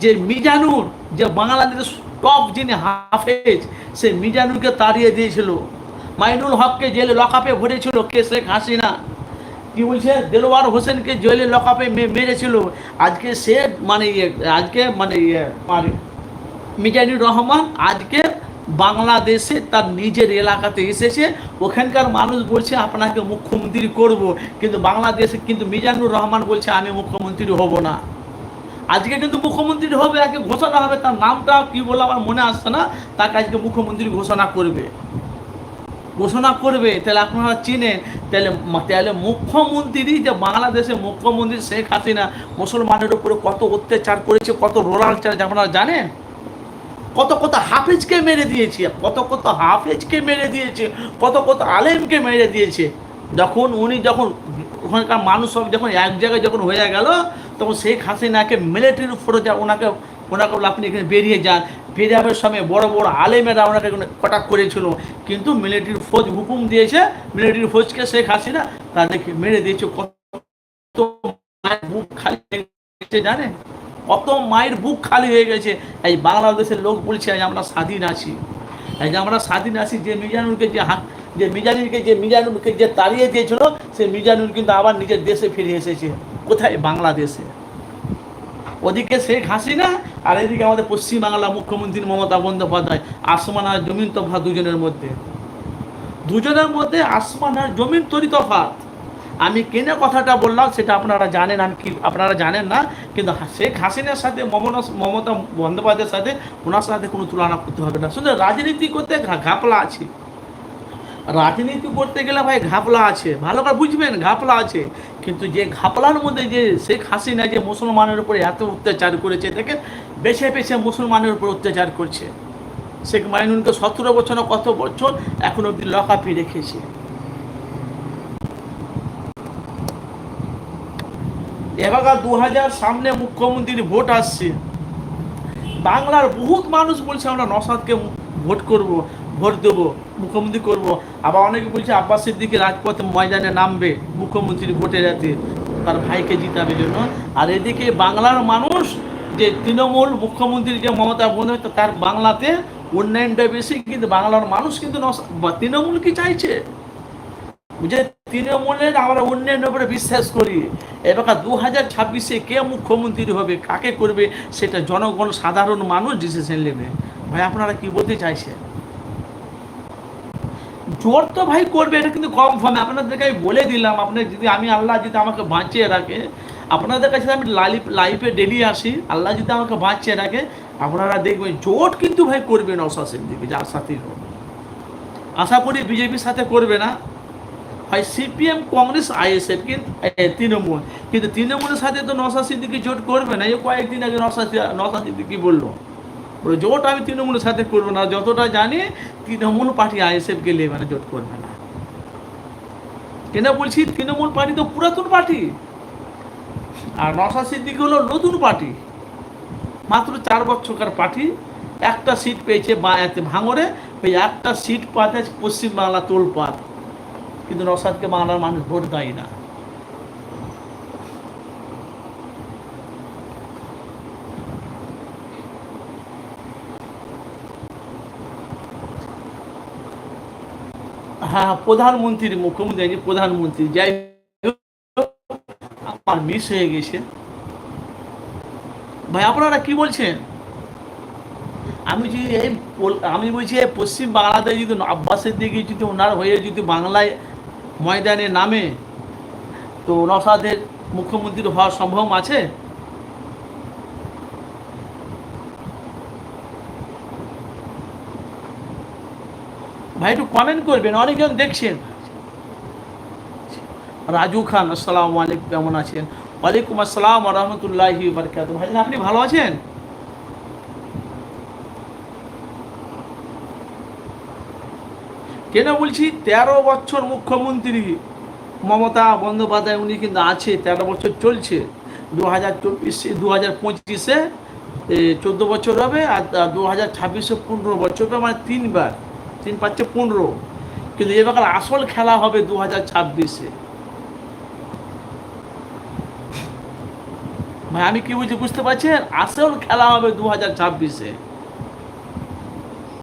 যে মিজানুর, যে বাংলাদেশের টপ যিনি হাফেজ, সে মিজানুরকে তাড়িয়ে দিয়েছিল। মাইনুল হককে জেলে লকআপে ভরেছিল কে? শেখ হাসিনা। কি বলছে? দেলোয়ার হোসেনকে জেলে লকআপে মেরেছিল। আজকে সে আজকে মিজানুর রহমান আজকে বাংলাদেশে তার নিজের এলাকাতে এসেছে। ওখানকার মানুষ বলছে আপনাকে মুখ্যমন্ত্রী করব, কিন্তু বাংলাদেশে কিন্তু মিজানুর রহমান বলছে আমি মুখ্যমন্ত্রী হব না। আজকে কিন্তু মুখ্যমন্ত্রী হবে, আজকে ঘোষণা হবে, তার নামটা কি বলে আমার মনে আসছে না, তাকে আজকে মুখ্যমন্ত্রী ঘোষণা করবে। তাহলে আপনারা চিনেন, তাহলে মুখ্যমন্ত্রী, যে বাংলাদেশের মুখ্যমন্ত্রী শেখ হাসিনা মুসলমানের উপরে কত অত্যাচার করেছে, কত রোলার চার্জ আপনারা জানেন? কত হাফেজকে মেরে দিয়েছে, কত আলেমকে মেরে দিয়েছে। যখন ওখানকার মানুষ সব যখন এক জায়গায় যখন হয়ে গেল, তখন শেখ হাসিনাকে মিলিটারির উপরে ওনাকে আপনি এখানে বেরিয়ে যান, বেরিয়ে যাওয়ার সময় বড় বড় আলেমেরা ওনাকে কটাক করেছিল, কিন্তু মিলিটারির ফৌজ হুকুম দিয়েছে, মিলিটারির ফৌজকে শেখ হাসিনা তাদেরকে মেরে দিয়েছে। কত বুক খালি জানেন? কত মায়ের বুক খালি হয়ে গেছে। এই বাংলাদেশের লোক বলছে আমরা স্বাধীন আছি, যে মিজানুরকে যে তাড়িয়ে দিয়েছিল, সে মিজানুর কিন্তু আবার নিজের দেশে ফিরে এসেছে। কোথায়? বাংলাদেশে। ওদিকে শেখ হাসিনা, আর এদিকে আমাদের পশ্চিমবাংলা মুখ্যমন্ত্রী মমতা বন্দ্যোপাধ্যায়। আসমান আর জমিন তফাৎ দুজনের মধ্যে আসমান আর জমিন তরি তফাৎ। আমি কেন কথাটা বললাম সেটা আপনারা জানেন, আপনারা জানেন না, কিন্তু শেখ হাসিনার সাথে মমতা বন্দ্যোপাধ্যায়ের সাথে ওনার সাথে কোনো তুলনা করতে হবে না। শুধু রাজনীতি করতে ঘাপলা আছে, রাজনীতি করতে গেলে ভাই ঘাপলা আছে, ভালো করে বুঝবেন, ঘাপলা আছে। কিন্তু যে ঘাপলার মধ্যে যে শেখ হাসিনা যে মুসলমানের উপরে এত অত্যাচার করেছে, দেখেন বেছে মুসলমানের উপর অত্যাচার করছে। শেখ মাইনুলকে 17 বছর না কত বছর এখন অব্দি লকআপে রেখেছে। এবার 2000 সামনে মুখ্যমন্ত্রীর ভোট আসছে, বাংলার বহুত মানুষ বলছে আমরা নওশাদকে ভোট দেবো, মুখ্যমন্ত্রী করব। আবার অনেকে বলছে আব্বাস সিদ্দিকী রাজপথে ময়দানে নামবে মুখ্যমন্ত্রীর ভোটে যাতে তার ভাইকে জিতাবে জন্য। আর এদিকে বাংলার মানুষ, যে তৃণমূল মুখ্যমন্ত্রী যে মমতা বন্দ্যোপাধ্যায়, তার বাংলাতে উন্নয়নটা বেশি, কিন্তু বাংলার মানুষ কিন্তু তৃণমূল কি চাইছে, যে তৃণমূলের আমরা উন্নয়নের উপরে বিশ্বাস করি। এবার 2026-এ কে মুখ্যমন্ত্রী হবে, কাকে করবে, সেটা জনগণ সাধারণ মানুষ ডিসিশন নেবে। ভাই আপনারা কি বলতে চাইছেন? জোর তো ভাই করবে, এটা কিন্তু কম ফর্মে আপনাদেরকে আমি বলে দিলাম। আল্লাহ যদি আমাকে বাঁচিয়ে রাখে, আপনাদের কাছে আমি লাইফে ডেলি আসি, আল্লাহ যদি আমাকে বাঁচিয়ে রাখে, আপনারা দেখবেন জোট কিন্তু ভাই করবে নওশাদ সিদ্দিকী, যার সাথেই হোক। আশা করি বিজেপির সাথে করবে না, হয় সিপিএম, কংগ্রেস, আইএসএফ, কিন্তু তৃণমূল। কিন্তু তৃণমূলের সাথে তো নওশাদ সিদ্দিকী জোট করবে না। এই কয়েকদিন আগে নওশাদ সিদ্দিকী বললো জোট আমি তৃণমূলের সাথে করবো না। যতটা জানি তৃণমূল পার্টি আইএসএফকে নিয়ে জোট করবে না। কেন বলছি? তৃণমূল পার্টি তো পুরাতন পার্টি, আর নওশাদ সিদ্দিকী হলো নতুন পার্টি, মাত্র 4 বছরকার পার্টি। একটা সিট পেয়েছে ভাঙরে, ওই একটা সিট পাতে পশ্চিমবাংলা তোলপাড়, কিন্তু নওশাদকে বাংলার মানুষ ভোট দেয় না। হ্যাঁ, প্রধানমন্ত্রী, মুখ্যমন্ত্রী, প্রধানমন্ত্রী, যাই আমার মিস হয়ে গেছে। ভাই আপনারা কি বলছেন? আমি বলছি পশ্চিম বাংলাতে যদি আব্বাসের দিকে যদি ওনার হয়ে যদি বাংলায় ময়দানে নামে, তো নওশাদের মুখ্যমন্ত্রী হওয়ার সম্ভব আছে? ভাই একটু কমেন্ট করবেন, অনেকজন দেখছেন। রাজু খান, আসসালামু আলাইকুম, কেমন আছেন? ওয়ালাইকুম আসসালাম ওয়া রাহমাতুল্লাহি ওয়া বারাকাতুহু। ভাইজান আপনি ভালো আছেন? কেন বলছি? 13 বছর মুখ্যমন্ত্রী মমতা বন্দ্যোপাধ্যায়, উনি কিন্তু আছে, 13 বছর চলছে। 2024-এ 2025-এ 14 বছর হবে, আর 2026-এ 15 বছর হবে, মানে 3বার, 3 × 5 = 15। কিন্তু এবার আসল খেলা হবে 2026-এ। ভাই আমি কি বুঝি বুঝতে পারছেন, আসল খেলা হবে 2026-এ।